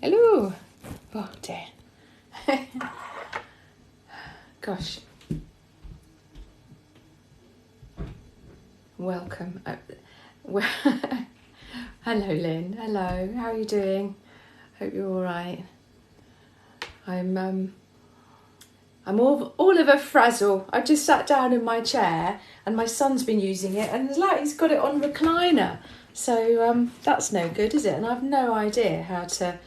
Hello. Oh dear. Gosh. Welcome. Hello, Lynn. Hello. How are you doing? Hope you're all right. I'm all of a frazzle. I just sat down in my chair and my son's been using it and it's like he's got it on recliner. So that's no good, is it? And I've no idea how to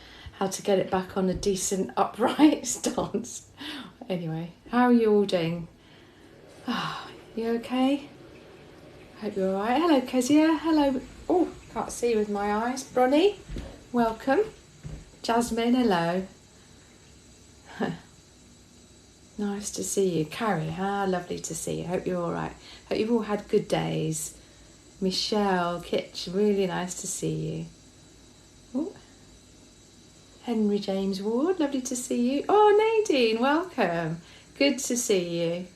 get it back on a decent upright stance. Anyway, how are you all doing? You okay? Hope you're all right. Hello, Kezia. Hello. Oh, can't see with my eyes. Bronnie, welcome. Jasmine, hello. Nice to see you. Carrie, lovely to see you. Hope you're all right. Hope you've all had good days. Michelle, Kitch, really nice to see you. Ooh. Henry James Ward, lovely to see you. Oh, Nadine, welcome. Good to see you.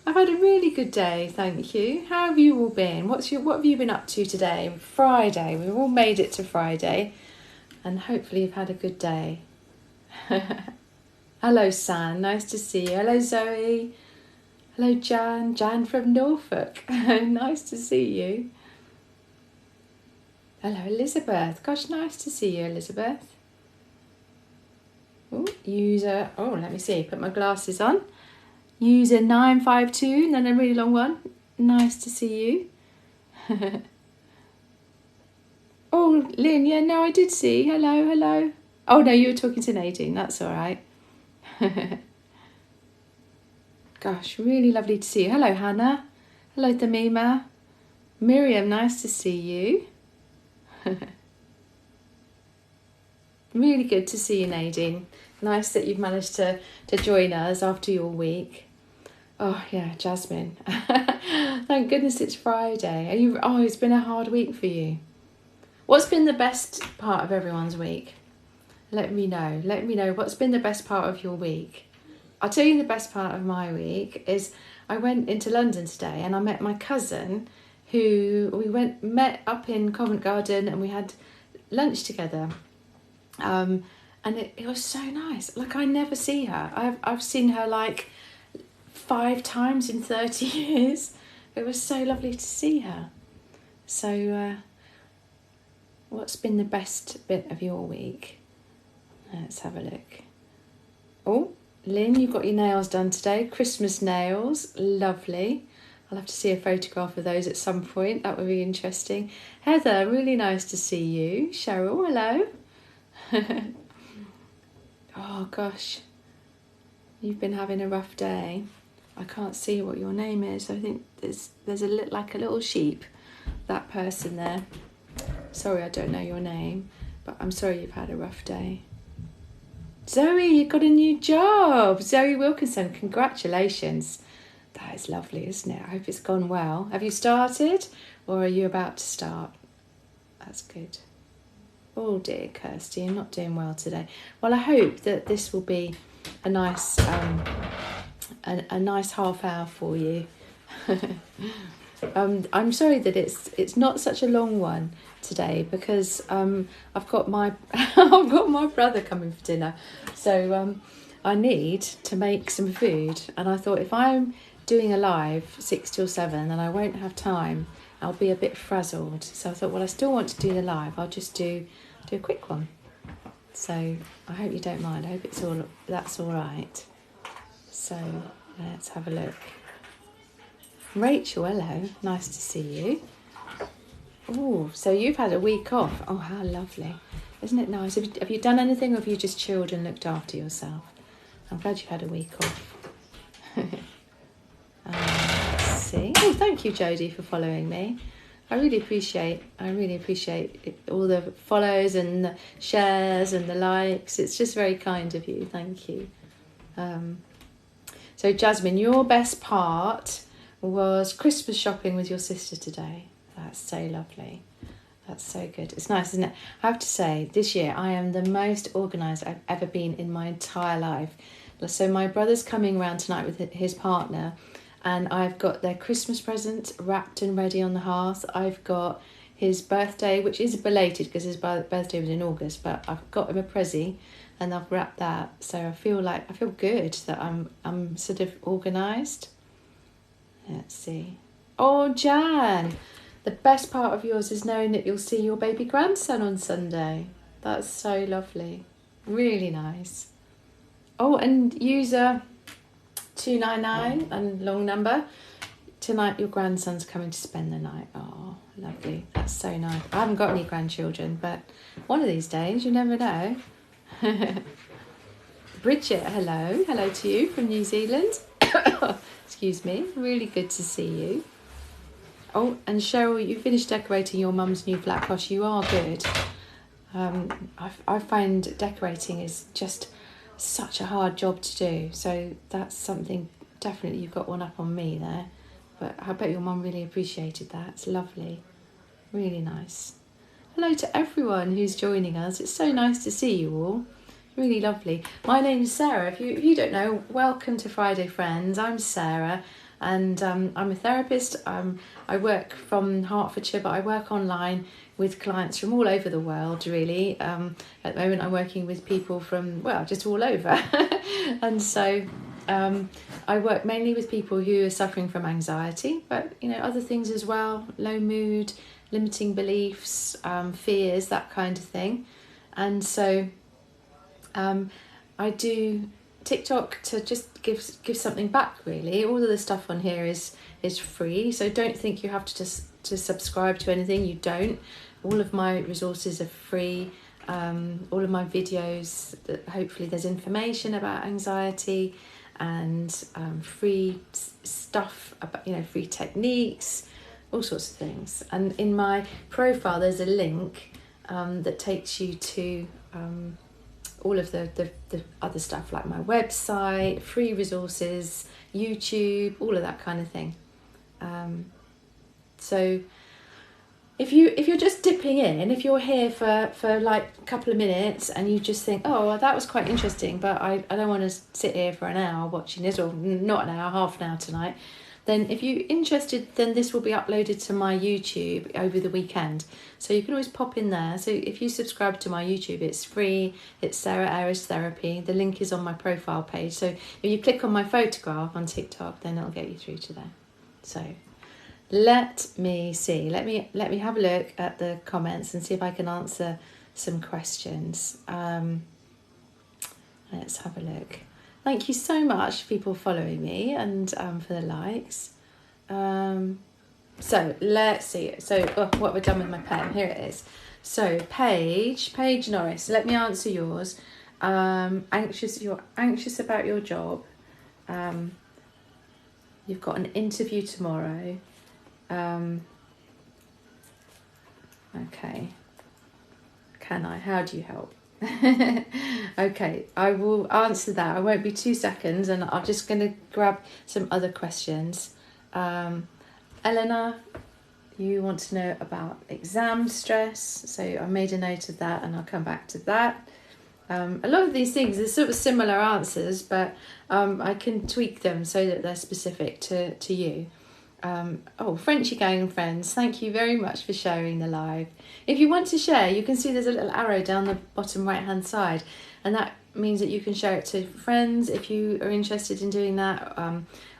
I've had a really good day, thank you. How have you all been? What have you been up to today? Friday. We've all made it to Friday, and hopefully you've had a good day. Hello, San. Nice to see you. Hello, Zoe. Hello, Jan. Jan from Norfolk. Nice to see you. Hello, Elizabeth. Gosh, nice to see you, Elizabeth. Oh, user. Oh, let me see. Put my glasses on. User 952, and then a really long one. Nice to see you. Oh, Lynn, yeah, no, I did see. Hello. Oh, no, you were talking to Nadine. That's all right. Gosh, really lovely to see you. Hello, Hannah. Hello, Thamima. Miriam, nice to see you. Really good to see you, Nadine. Nice that you've managed to join us after your week. Oh, yeah, Jasmine. Thank goodness it's Friday. It's been a hard week for you. What's been the best part of everyone's week? Let me know. Let me know what's been the best part of your week. I'll tell you the best part of my week is I went into London today and I met my cousin who met up in Covent Garden and we had lunch together. And it was so nice. Like, I never see her. I've seen her like 5 times in 30 years. It was so lovely to see her. So what's been the best bit of your week? Let's have a look. Oh, Lynn, you've got your nails done today. Christmas nails. Lovely. I'll have to see a photograph of those at some point. That would be interesting. Heather, really nice to see you. Cheryl, hello. Oh, gosh. You've been having a rough day. I can't see what your name is. I think there's a little sheep. That person there. Sorry, I don't know your name. But I'm sorry you've had a rough day. Zoe, you got a new job. Zoe Wilkinson, congratulations. That is lovely, isn't it? I hope it's gone well. Have you started or are you about to start? That's good. Oh dear, Kirsty, you're not doing well today. Well, I hope that this will be a nice half hour for you. I'm sorry that it's not such a long one today because I've got my brother coming for dinner, so I need to make some food. And I thought if I'm doing a live 6 till 7, then I won't have time. I'll be a bit frazzled. So I thought, well, I still want to do the live. I'll just do a quick one. So I hope you don't mind. I hope that's all right. So let's have a look. Rachel, hello. Nice to see you. Oh, so you've had a week off. Oh, how lovely. Isn't it nice? Have you done anything or have you just chilled and looked after yourself? I'm glad you've had a week off. Let's see. Oh, thank you, Jodie, for following me. I really appreciate all the follows and the shares and the likes. It's just very kind of you. Thank you. So, Jasmine, your best part was Christmas shopping with your sister today. That's so lovely. That's so good. It's nice, isn't it? I have to say, this year I am the most organised I've ever been in my entire life. So my brother's coming around tonight with his partner and I've got their Christmas presents wrapped and ready on the hearth. I've got his birthday, which is belated because his birthday was in August, but I've got him a prezi and I've wrapped that. So I feel good that I'm sort of organised. Let's see. Oh, Jan, the best part of yours is knowing that you'll see your baby grandson on Sunday. That's so lovely. Really nice. Oh, and user 299 and long number. Tonight your grandson's coming to spend the night. Oh, lovely. That's so nice. I haven't got any grandchildren, but one of these days, you never know. Bridget, hello. Hello to you from New Zealand. Excuse me. Really good to see you. Oh, and Cheryl, you finished decorating your mum's new flat. Gosh, you are good. I find decorating is just such a hard job to do. So that's something, definitely you've got one up on me there. But I bet your mum really appreciated that. It's lovely. Really nice. Hello to everyone who's joining us. It's so nice to see you all. Really lovely. My name is Sarah. If you don't know, welcome to Friday Friends. I'm Sarah and I'm a therapist. I work from Hertfordshire, but I work online with clients from all over the world, really. At the moment, I'm working with people from, well, just all over. And so I work mainly with people who are suffering from anxiety, but, you know, other things as well, low mood, limiting beliefs, fears, that kind of thing. And so I do TikTok to just give something back, really. All of the stuff on here is free, so don't think you have to subscribe to anything. You don't. All of my resources are free. All of my videos, hopefully there's information about anxiety and free stuff about, you know, free techniques, all sorts of things. And in my profile there's a link that takes you to all of the other stuff, like my website, free resources, YouTube, all of that kind of thing. So if you're just dipping in, if you're here for like a couple of minutes and you just think, oh, well, that was quite interesting, but I don't want to sit here for an hour watching this, or not an hour, half an hour tonight, then if you're interested, then this will be uploaded to my YouTube over the weekend. So you can always pop in there. So if you subscribe to my YouTube, it's free. It's Sarah Ayres Therapy. The link is on my profile page. So if you click on my photograph on TikTok, then it'll get you through to there. So let me see. Let me have a look at the comments and see if I can answer some questions. Let's have a look. Thank you so much for people following me and for the likes. So let's see. So what we've done with my pen, here it is. So Paige Norris, let me answer yours. You're anxious about your job. You've got an interview tomorrow. Okay. How do you help? Okay, I will answer that. I won't be 2 seconds, and I'm just going to grab some other questions. Eleanor, you want to know about exam stress, so I made a note of that and I'll come back to that. A lot of these things are sort of similar answers, but I can tweak them so that they're specific to you. Frenchy Gang and Friends, thank you very much for sharing the live. If you want to share, you can see there's a little arrow down the bottom right hand side, and that means that you can share it to friends if you are interested in doing that,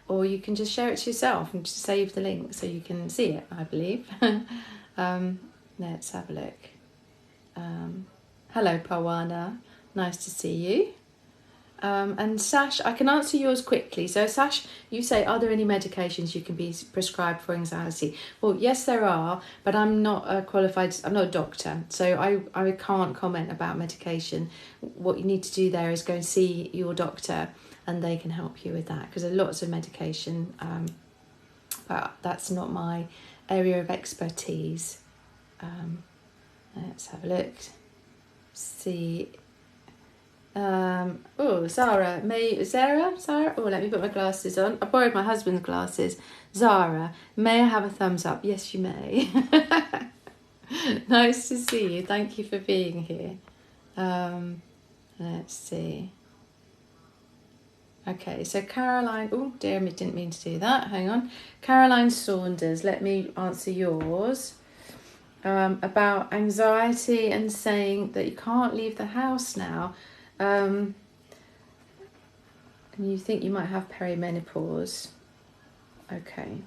or you can just share it to yourself and just save the link so you can see it, I believe. Let's have a look. Hello Parwana, nice to see you. And Sash, I can answer yours quickly. So Sash, you say, are there any medications you can be prescribed for anxiety? Well, yes, there are, but I'm not I'm not a doctor, so I can't comment about medication. What you need to do there is go and see your doctor and they can help you with that, because there are lots of medication, but that's not my area of expertise. Let's have a look. See. Zara. Oh, let me put my glasses on. I borrowed my husband's glasses. Zara, may I have a thumbs up? Yes, you may. Nice to see you. Thank you for being here. Let's see. Okay, so Caroline. Oh dear, I didn't mean to do that. Hang on. Caroline Saunders, let me answer yours. about anxiety and saying that you can't leave the house now, and you think you might have perimenopause. Okay.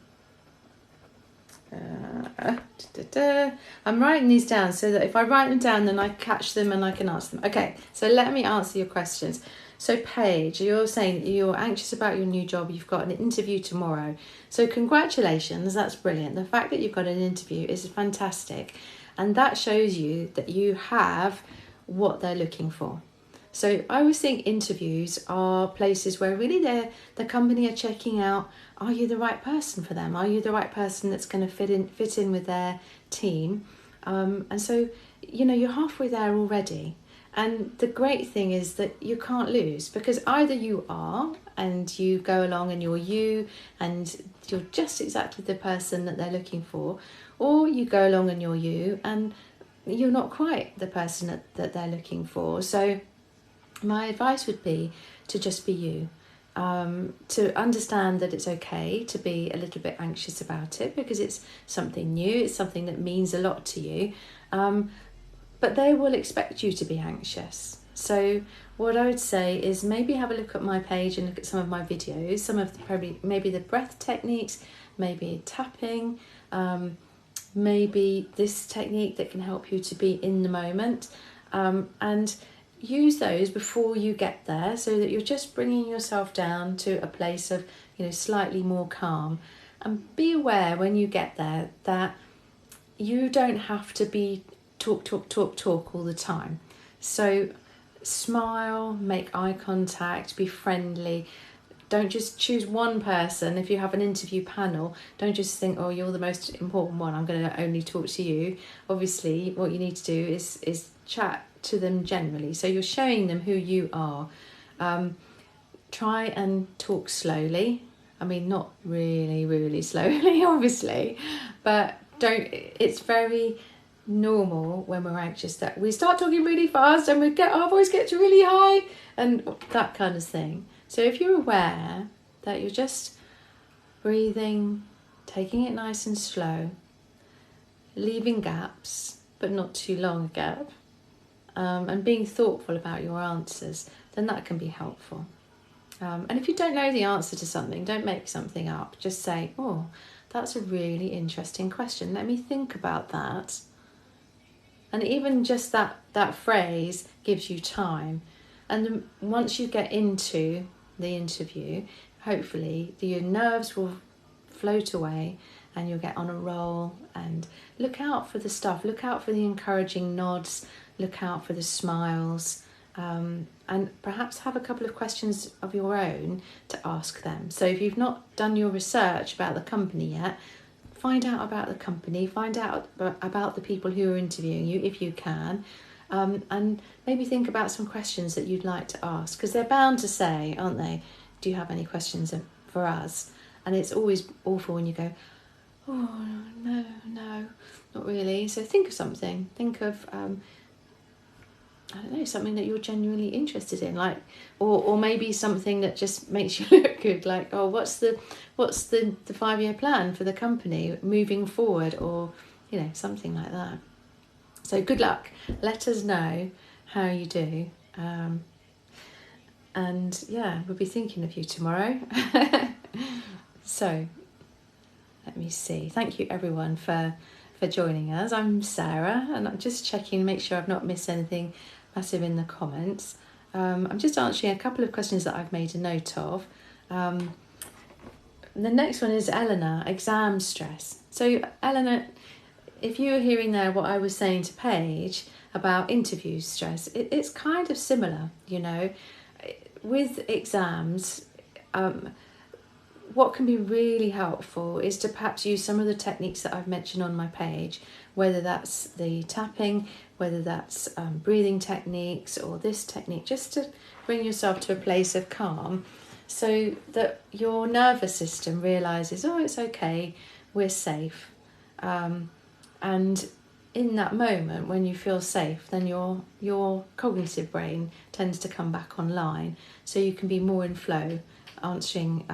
I'm writing these down so that if I write them down, then I catch them and I can answer them. Okay, so let me answer your questions. So Paige, you're saying that you're anxious about your new job. You've got an interview tomorrow. So congratulations, that's brilliant. The fact that you've got an interview is fantastic. And that shows you that you have what they're looking for. So I always think interviews are places where really the company are checking out, are you the right person for them? Are you the right person that's going to fit in with their team? And so, you're halfway there already. And the great thing is that you can't lose, because either you are and you go along and you're you and you're just exactly the person that they're looking for, or you go along and you're you and you're not quite the person that they're looking for. So my advice would be to just be you, to understand that it's okay to be a little bit anxious about it because it's something new, it's something that means a lot to you, but they will expect you to be anxious. So what I would say is maybe have a look at my page and look at some of my videos, some of maybe the breath techniques, maybe tapping, maybe this technique that can help you to be in the moment, and use those before you get there so that you're just bringing yourself down to a place of slightly more calm. And be aware when you get there that you don't have to be talk all the time. So smile, make eye contact, be friendly. Don't just choose one person. If you have an interview panel, don't just think, oh, you're the most important one, I'm going to only talk to you. Obviously, what you need to do is chat to them generally. So you're showing them who you are. Try and talk slowly. I mean, not really, really slowly, obviously, but it's very normal when we're anxious that we start talking really fast and our voice gets really high and that kind of thing. So if you're aware that you're just breathing, taking it nice and slow, leaving gaps, but not too long a gap, and being thoughtful about your answers, then that can be helpful. And if you don't know the answer to something, don't make something up. Just say, oh, that's a really interesting question. Let me think about that. And even just that phrase gives you time. And once you get into the interview, hopefully your nerves will float away and you'll get on a roll. And look out for the stuff. Look out for the encouraging nods. Look out for the smiles. And perhaps have a couple of questions of your own to ask them. So if you've not done your research about the company yet, find out about the company, find out about the people who are interviewing you if you can, and maybe think about some questions that you'd like to ask, because they're bound to say, aren't they, do you have any questions for us? And it's always awful when you go, oh, no, not really. So think of something. Think of I don't know, something that you're genuinely interested in, like, or maybe something that just makes you look good, like, oh, what's the 5-year plan for the company moving forward, or something like that. So good luck. Let us know how you do, and yeah, we'll be thinking of you tomorrow. So let me see. Thank you everyone for joining us. I'm Sarah, and I'm just checking, make sure I've not missed anything massive in the comments. I'm just answering a couple of questions that I've made a note of. The next one is Eleanor, exam stress. So Eleanor, if you were hearing there what I was saying to Paige about interview stress, it's kind of similar, with exams. What can be really helpful is to perhaps use some of the techniques that I've mentioned on my page, whether that's the tapping, whether that's breathing techniques, or this technique, just to bring yourself to a place of calm so that your nervous system realises, oh, it's okay, we're safe. And in that moment, when you feel safe, then your cognitive brain tends to come back online, so you can be more in flow, answering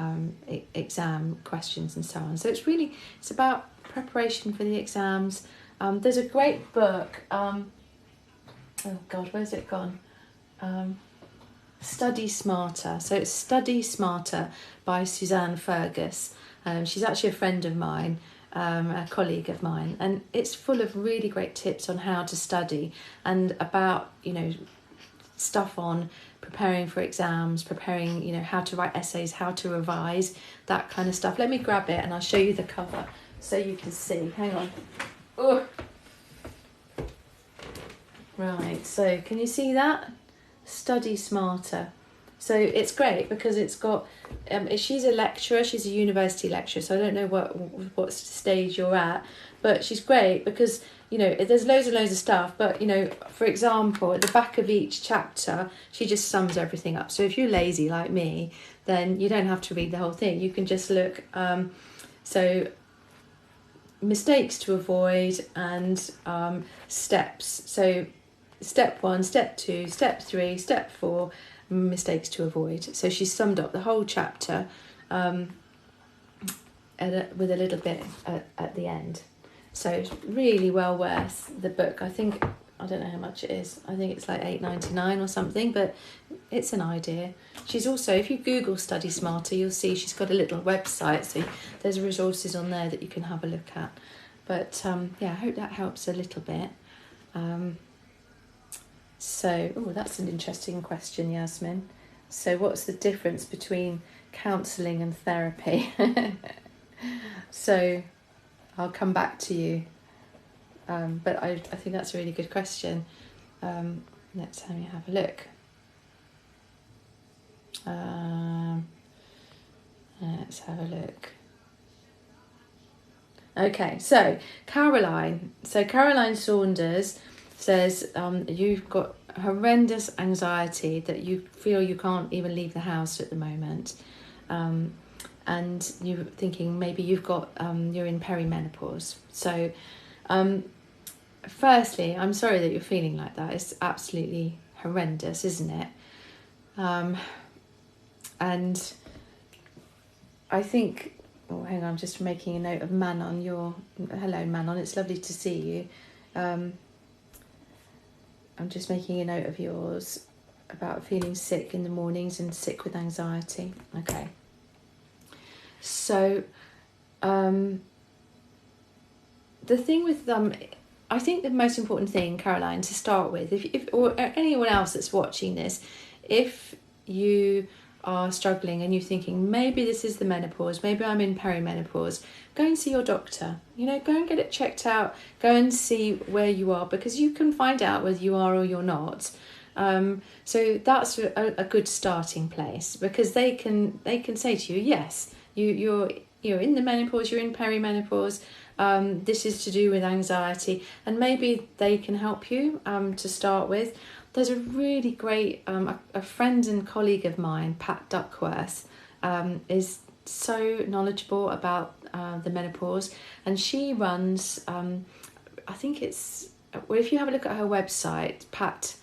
exam questions and so on. So it's about preparation for the exams, There's a great book. Oh God, where's it gone? Study Smarter. So it's Study Smarter by Suzanne Fergus. She's actually a friend of mine, a colleague of mine, and it's full of really great tips on how to study and about, stuff on preparing for exams, preparing, how to write essays, how to revise, that kind of stuff. Let me grab it and I'll show you the cover so you can see. Hang on. Oh. Right, so can you see that? Study Smarter. So it's great because it's got, she's a lecturer, she's a university lecturer, so I don't know what stage you're at, but she's great because, there's loads and loads of stuff, but, for example, at the back of each chapter, she just sums everything up. So if you're lazy like me, then you don't have to read the whole thing. You can just look, so mistakes to avoid and steps. So step 1, step 2, step 3, step 4, mistakes to avoid. So she's summed up the whole chapter with a little bit at the end. So it's really well worth the book. I don't know how much it is. I think it's like $8.99 or something, but it's an idea. She's also, if you Google Study Smarter, you'll see she's got a little website. So there's resources on there that you can have a look at. But I hope that helps a little bit. That's an interesting question, Yasmin. So what's the difference between counselling and therapy? So I'll come back to you. But I think that's a really good question. Let's have a look. Let's have a look. Okay, so Caroline Saunders says you've got horrendous anxiety that you feel you can't even leave the house at the moment, and you're thinking maybe you've got you're in perimenopause. So firstly, I'm sorry that you're feeling like that. It's absolutely horrendous, isn't it? And I think, hang on, I'm just making a note of Manon. Hello Manon, it's lovely to see you. I'm just making a note of yours about feeling sick in the mornings and sick with anxiety. Okay. So, the thing with I think the most important thing, Caroline, to start with, if or anyone else that's watching this, if you are struggling and you're thinking maybe this is the menopause, maybe I'm in perimenopause, go and see your doctor. Go and get it checked out. Go and see where you are, because you can find out whether you are or you're not. So that's a good starting place, because they can say to you, yes, you're in the menopause, you're in perimenopause. This is to do with anxiety, and maybe they can help you to start with. There's a really great, a friend and colleague of mine, Pat Duckworth, is so knowledgeable about the menopause, and she runs, I think it's, well, if you have a look at her website, Pat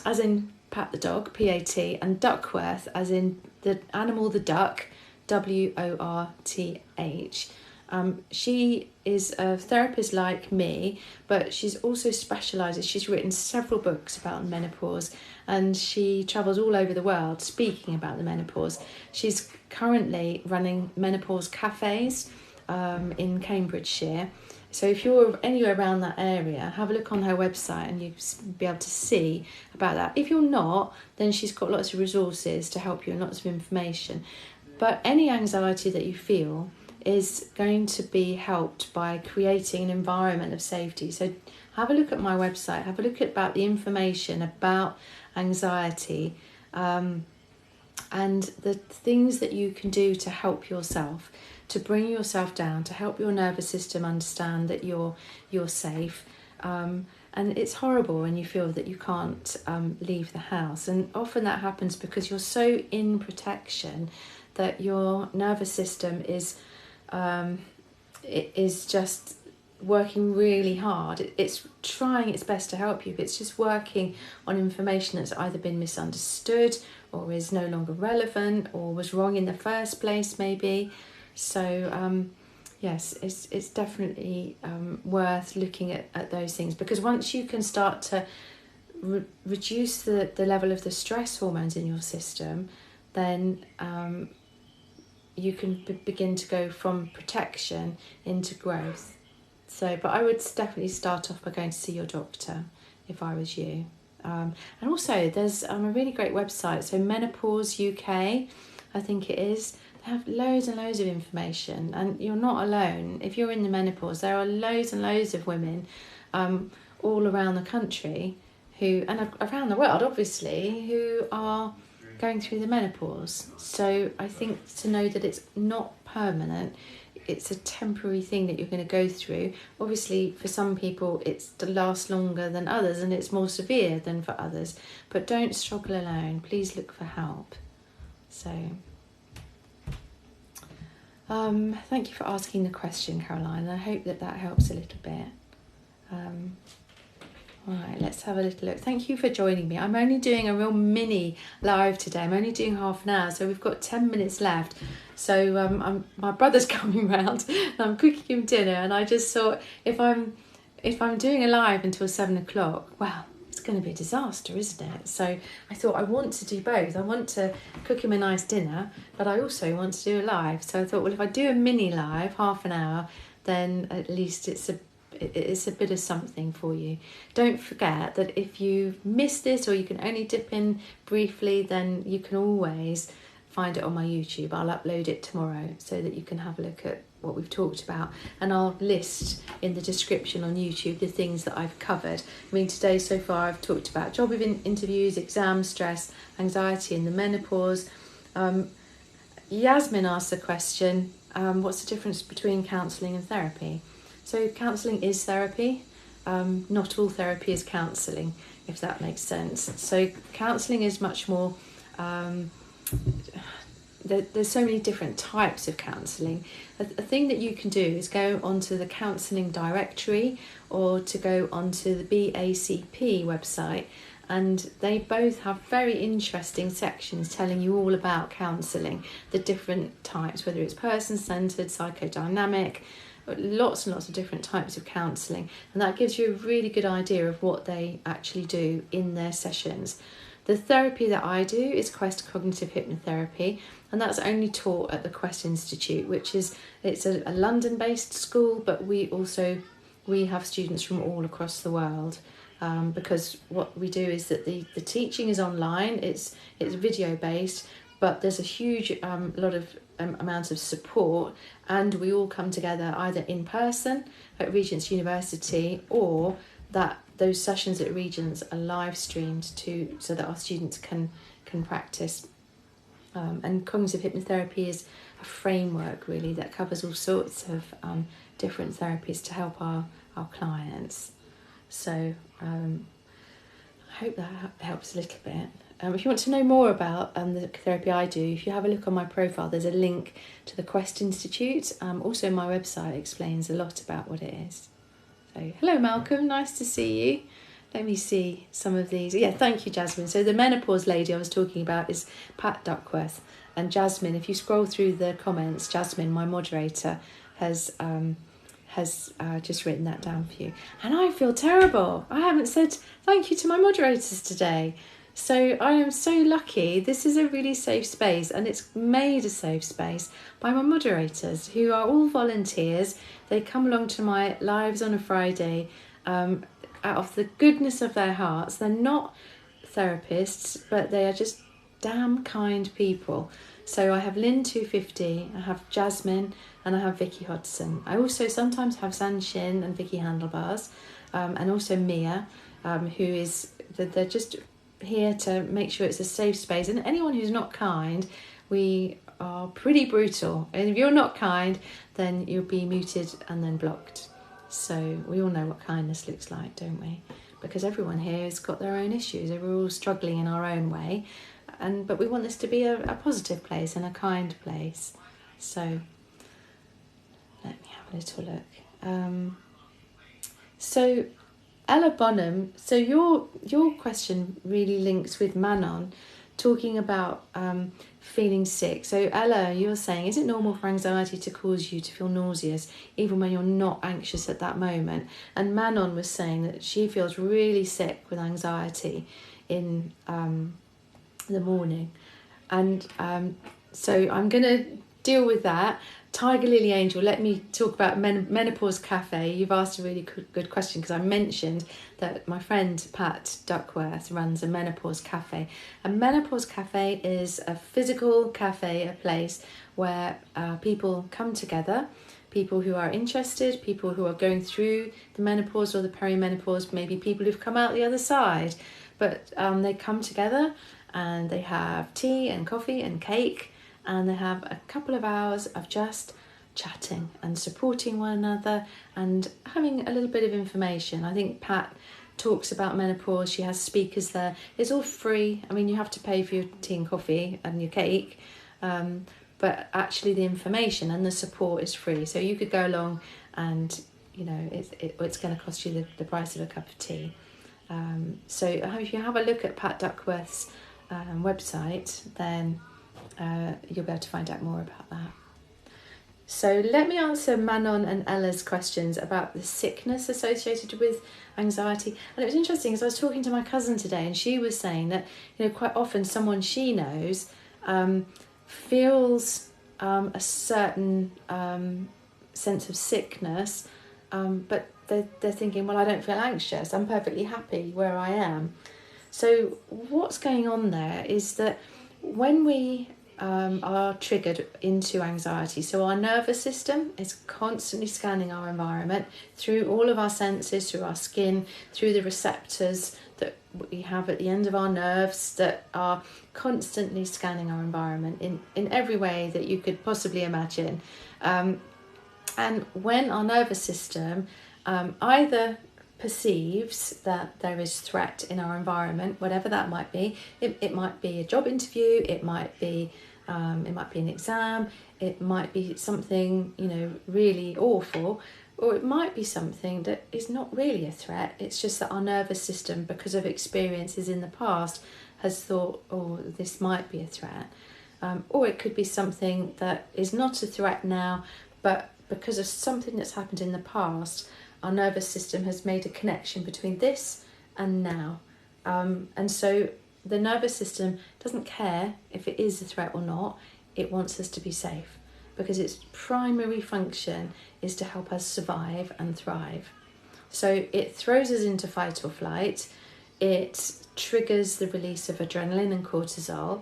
as in Pat the dog, P-A-T, and Duckworth as in the animal, the duck, W-O-R-T-H. She is a therapist like me, but she's also specialises. She's written several books about menopause, and she travels all over the world speaking about the menopause. She's currently running menopause cafes in Cambridgeshire. So if you're anywhere around that area, have a look on her website and you'll be able to see about that. If you're not, then she's got lots of resources to help you and lots of information. But any anxiety that you feel is going to be helped by creating an environment of safety. So have a look at my website, have a look at about the information about anxiety, and the things that you can do to help yourself, to bring yourself down, to help your nervous system understand that you're safe. And it's horrible when you feel that you can't leave the house, and often that happens because you're so in protection that your nervous system is just working really hard. It's trying its best to help you, but it's just working on information that's either been misunderstood or is no longer relevant or was wrong in the first place maybe. So yes, it's definitely worth looking at those things, because once you can start to reduce the level of the stress hormones in your system, then you can begin to go from protection into growth. So, but I would definitely start off by going to see your doctor if I was you. And also, there's a really great website, so Menopause UK, I think it is. They have loads and loads of information, and you're not alone. If you're in the menopause, there are loads and loads of women all around the country who, and around the world obviously, who are going through the menopause. So I think to know that it's not permanent, it's a temporary thing that you're going to go through. Obviously, for some people, it's to last longer than others, and it's more severe than for others. But don't struggle alone. Please look for help. So, thank you for asking the question, Caroline. I hope that helps a little bit. All right, let's have a little look. Thank you for joining me. I'm only doing a real mini live today. I'm only doing half an hour, so we've got 10 minutes left. So my brother's coming round and I'm cooking him dinner, and I just thought if I'm doing a live until 7 o'clock, well, it's going to be a disaster, isn't it? So I thought I want to do both. I want to cook him a nice dinner, but I also want to do a live. So I thought, well, if I do a mini live, half an hour, then at least it's a bit of something for you. Don't forget that if you miss this or you can only dip in briefly, then you can always find it on my YouTube. I'll upload it tomorrow so that you can have a look at what we've talked about, and I'll list in the description on YouTube the things that I've covered. I mean, today so far I've talked about job interviews, exam stress, anxiety in the menopause. Yasmin asked the question, what's the difference between counselling and therapy? So counselling is therapy. Not all therapy is counselling, if that makes sense. So counselling is much more, there's so many different types of counselling. A thing that you can do is go onto the counselling directory or to go onto the BACP website, and they both have very interesting sections telling you all about counselling, the different types, whether it's person-centred, psychodynamic, lots and lots of different types of counselling, and that gives you a really good idea of what they actually do in their sessions. The therapy that I do is Quest Cognitive Hypnotherapy, and that's only taught at the Quest Institute, which is it's a London-based school, but we have students from all across the world, because what we do is that the teaching is online, it's video-based, but there's a huge lot of amount of support, and we all come together either in person at Regent's University, or that those sessions at Regent's are live streamed so that our students can practice. And cognitive hypnotherapy is a framework really that covers all sorts of different therapies to help our clients. So I hope that helps a little bit. If you want to know more about the therapy I do, if you have a look on my profile, there's a link to the Quest Institute. Also, my website explains a lot about what it is. So, hello Malcolm, nice to see you. Let me see some of these. Yeah, thank you, Jasmine. So the menopause lady I was talking about is Pat Duckworth. And Jasmine, if you scroll through the comments, Jasmine, my moderator, has just written that down for you. And I feel terrible. I haven't said thank you to my moderators today. So I am so lucky. This is a really safe space, and it's made a safe space by my moderators, who are all volunteers. They come along to my lives on a Friday out of the goodness of their hearts. They're not therapists, but they are just damn kind people. So I have Lynn 250, I have Jasmine, and I have Vicky Hodson. I also sometimes have San Shin and Vicky Handlebars, and also Mia, who is, they're just here to make sure it's a safe space. And anyone who's not kind, we are pretty brutal. And if you're not kind, then you'll be muted and then blocked. So we all know what kindness looks like, don't we? Because everyone here has got their own issues. We're all struggling in our own way. But we want this to be a positive place and a kind place. So let me have a little look. So Ella Bonham, so your question really links with Manon. talking about feeling sick. So Ella, you're saying, is it normal for anxiety to cause you to feel nauseous even when you're not anxious at that moment? And Manon was saying that she feels really sick with anxiety in the morning. And so I'm going to deal with that. Tiger Lily Angel, let me talk about Menopause Cafe. You've asked a really good question, because I mentioned that my friend Pat Duckworth runs a Menopause Cafe. A Menopause Cafe is a physical cafe, a place where people come together, people who are interested, people who are going through the menopause or the perimenopause, maybe people who've come out the other side, but they come together and they have tea and coffee and cake, and they have a couple of hours of just chatting and supporting one another and having a little bit of information. I think Pat talks about menopause. She has speakers there. It's all free. I mean, you have to pay for your tea and coffee and your cake, but actually the information and the support is free. So you could go along and, you know, it's going to cost you the price of a cup of tea. So if you have a look at Pat Duckworth's website, then you'll be able to find out more about that. So let me answer Manon and Ella's questions about the sickness associated with anxiety. And it was interesting, because I was talking to my cousin today, and she was saying that, you know, quite often someone she knows feels a certain sense of sickness, but they're thinking, well, I don't feel anxious, I'm perfectly happy where I am. So what's going on there is that when we are triggered into anxiety, so our nervous system is constantly scanning our environment through all of our senses, through our skin, through the receptors that we have at the end of our nerves that are constantly scanning our environment in every way that you could possibly imagine. And when our nervous system either perceives that there is threat in our environment, whatever that might be, it might be a job interview, it might be an exam, it might be something, you know, really awful, or it might be something that is not really a threat. It's just that our nervous system, because of experiences in the past, has thought, oh, this might be a threat. Or it could be something that is not a threat now, but because of something that's happened in the past, our nervous system has made a connection between this and now. And so the nervous system doesn't care if it is a threat or not. It wants us to be safe, because its primary function is to help us survive and thrive. So it throws us into fight or flight. It triggers the release of adrenaline and cortisol.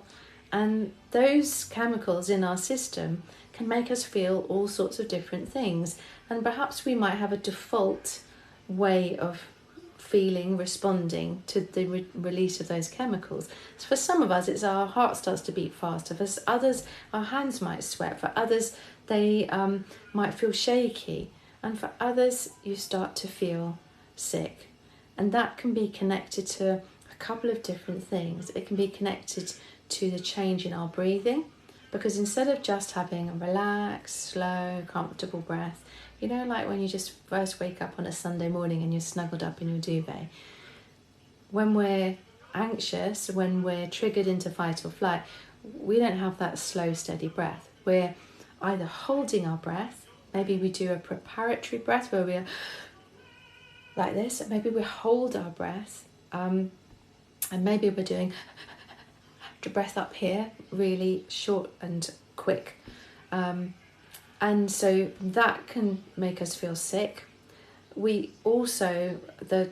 And those chemicals in our system can make us feel all sorts of different things. And perhaps we might have a default way of responding to the release of those chemicals. So for some of us, it's our heart starts to beat faster. For others, our hands might sweat. For others, they might feel shaky. And for others, you start to feel sick. And that can be connected to a couple of different things. It can be connected to the change in our breathing, because instead of just having a relaxed, slow, comfortable breath, you know, like when you just first wake up on a Sunday morning and you're snuggled up in your duvet, when we're anxious, when we're triggered into fight or flight, we don't have that slow, steady breath. We're either holding our breath, maybe we do a preparatory breath where we're like this, maybe we hold our breath, and maybe we're doing the breath up here, really short and quick. And so that can make us feel sick. We also, the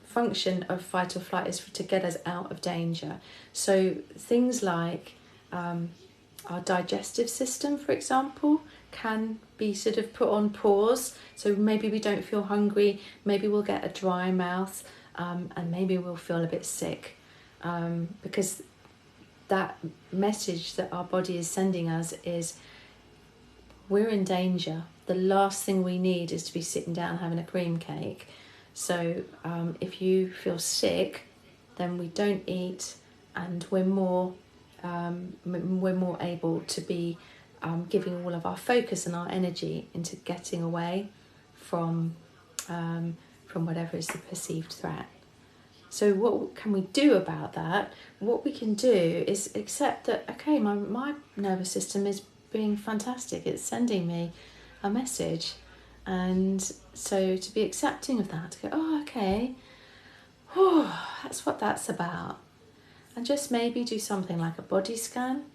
function of fight or flight is to get us out of danger. So things like our digestive system, for example, can be sort of put on pause. So maybe we don't feel hungry, maybe we'll get a dry mouth, and maybe we'll feel a bit sick, because that message that our body is sending us is, we're in danger. The last thing we need is to be sitting down having a cream cake. So if you feel sick, then we don't eat, and we're more able to be giving all of our focus and our energy into getting away from whatever is the perceived threat. So what can we do about that? What we can do is accept that, okay, my nervous system is being fantastic. It's sending me a message. And so to be accepting of that, to go, oh, okay, whew, that's what that's about. And just maybe do something like a body scan,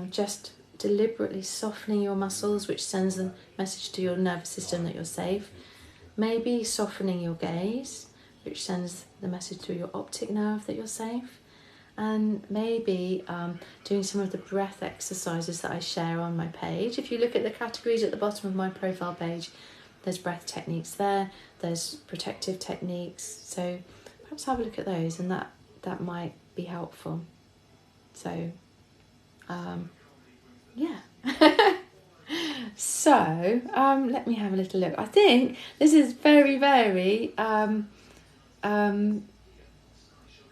just deliberately softening your muscles, which sends a message to your nervous system that you're safe. Maybe softening your gaze, which sends the message through your optic nerve that you're safe. And maybe doing some of the breath exercises that I share on my page. If you look at the categories at the bottom of my profile page, there's breath techniques there, there's protective techniques. So perhaps have a look at those, and that might be helpful. So, yeah. So, let me have a little look. I think this is very, very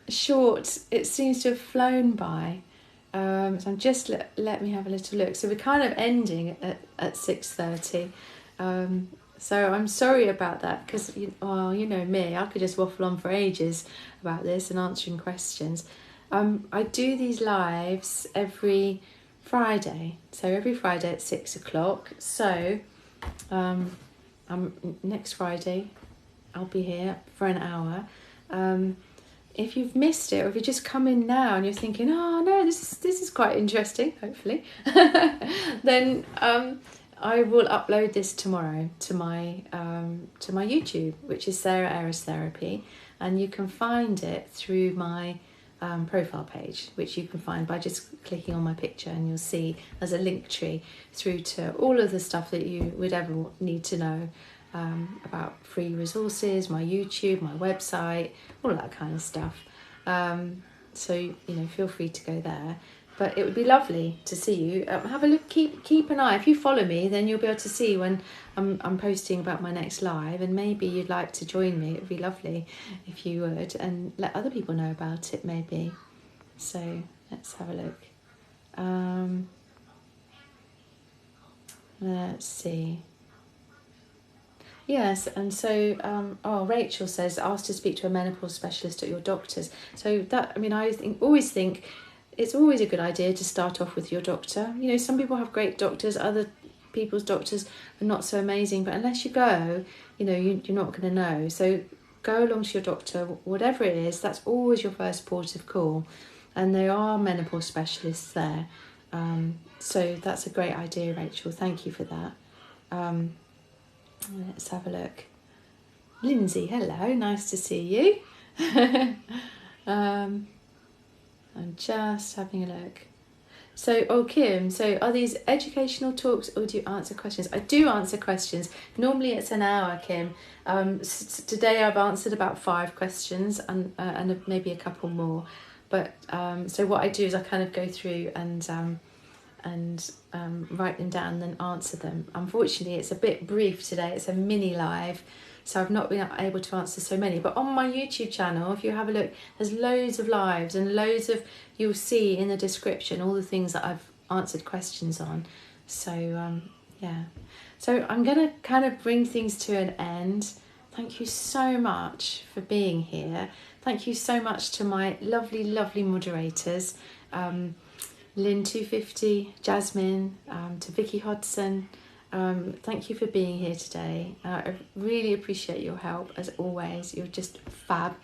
short. It seems to have flown by. So I'm just let me have a little look. So we're kind of ending at 6:30. So I'm sorry about that, because you know me, I could just waffle on for ages about this and answering questions. I do these lives every Friday. So every Friday at 6 o'clock. So next Friday I'll be here for an hour. If you've missed it, or if you just come in now and you're thinking, oh no, this is quite interesting, hopefully, then I will upload this tomorrow to my YouTube, which is Sarah Ayres Therapy, and you can find it through my profile page, which you can find by just clicking on my picture, and you'll see there's a link tree through to all of the stuff that you would ever need to know about free resources, my YouTube, my website, all that kind of stuff. So feel free to go there. But it would be lovely to see you. Have a look. Keep an eye. If you follow me, then you'll be able to see when I'm posting about my next live, and maybe you'd like to join me. It would be lovely if you would, and let other people know about it maybe. So let's have a look. Let's see. Yes, and so Rachel says, asked to speak to a menopause specialist at your doctor's. So that, I always think it's always a good idea to start off with your doctor. Some people have great doctors, other people's doctors are not so amazing, but unless you go, you're not going to know. So go along to your doctor, whatever it is, that's always your first port of call. And there are menopause specialists there. So that's a great idea, Rachel. Thank you for that. Let's have a look. Lindsay, hello, nice to see you. I'm just having a look. So, Kim, so are these educational talks, or do you answer questions? I do answer questions. Normally it's an hour, Kim. Today I've answered about 5 questions and maybe a couple more. But so what I do is I kind of go through and write them down and then answer them. Unfortunately, it's a bit brief today. It's a mini live, so I've not been able to answer so many. But on my YouTube channel, if you have a look, there's loads of lives and you'll see in the description all the things that I've answered questions on. So yeah. So I'm going to kind of bring things to an end. Thank you so much for being here. Thank you so much to my lovely, lovely moderators. Lynn250, Jasmine, to Vicky Hodson. Thank you for being here today. I really appreciate your help, as always. You're just fab.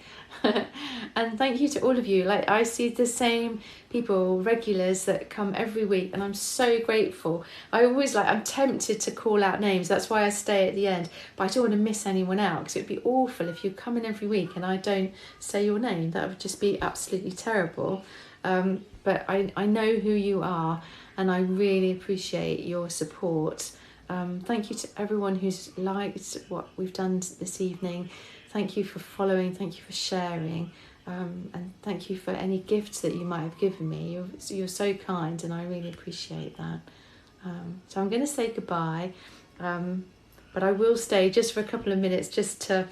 And thank you to all of you. I see the same people, regulars, that come every week, and I'm so grateful. I'm tempted to call out names. That's why I stay at the end. But I don't want to miss anyone out, because it'd be awful if you come in every week and I don't say your name. That would just be absolutely terrible. But I know who you are, and I really appreciate your support. Thank you to everyone who's liked what we've done this evening. Thank you for following, thank you for sharing, and thank you for any gifts that you might have given me. You're so kind, and I really appreciate that. So I'm going to say goodbye, but I will stay just for a couple of minutes just to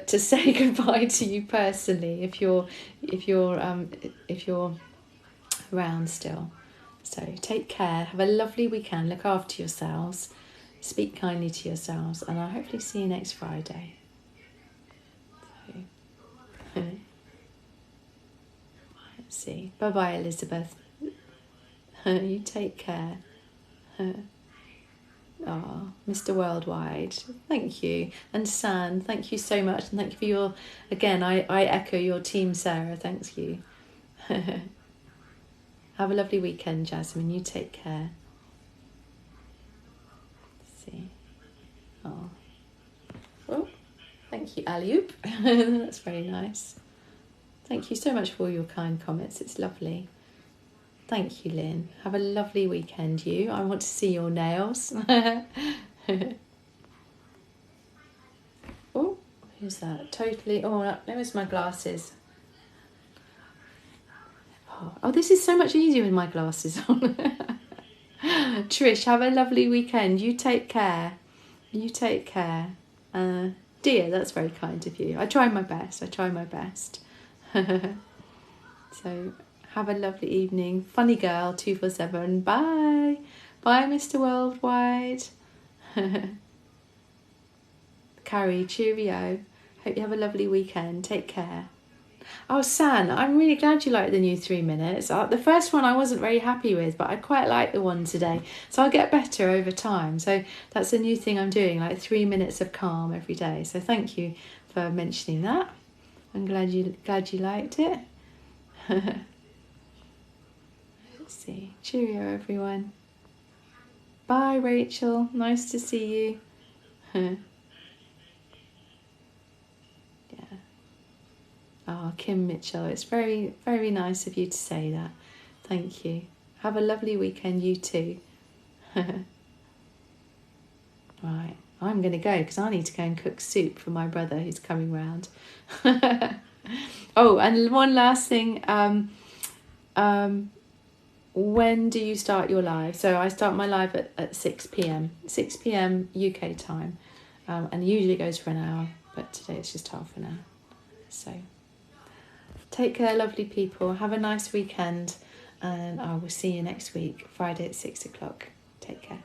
say goodbye to you personally, if you're around still. So take care, have a lovely weekend, look after yourselves, speak kindly to yourselves, and I'll hopefully see you next Friday. So, see. Bye-bye, Elizabeth. You take care. Oh, Mr. Worldwide, thank you. And San, thank you so much. And thank you for your, again, I echo your team, Sarah. Thanks you. Have a lovely weekend, Jasmine. You take care. Let's see. Oh, thank you, Aliup. That's very nice. Thank you so much for all your kind comments. It's lovely. Thank you, Lynn. Have a lovely weekend, you. I want to see your nails. Oh, who's that? Totally. Oh, there was my glasses. Oh, this is so much easier with my glasses on. Trish, have a lovely weekend. You take care. You take care. Dear, that's very kind of you. I try my best. So, have a lovely evening. Funny girl, 247. Bye. Bye, Mr. Worldwide. Carrie, cheerio. Hope you have a lovely weekend. Take care. Oh, San, I'm really glad you like the new 3 minutes. The first one I wasn't very happy with, but I quite like the one today. So I'll get better over time. So that's a new thing I'm doing, like 3 minutes of calm every day. So thank you for mentioning that. I'm glad you liked it. Let's see. Cheerio, everyone. Bye, Rachel. Nice to see you. Oh, Kim Mitchell, it's very, very nice of you to say that. Thank you. Have a lovely weekend, you too. Right, I'm going to go because I need to go and cook soup for my brother who's coming round. Oh, and one last thing. When do you start your live? So I start my live at 6 p.m. 6 p.m. UK time. And usually it goes for an hour, but today it's just half an hour. So take care, lovely people. Have a nice weekend, and I will see you next week, Friday at 6 o'clock. Take care.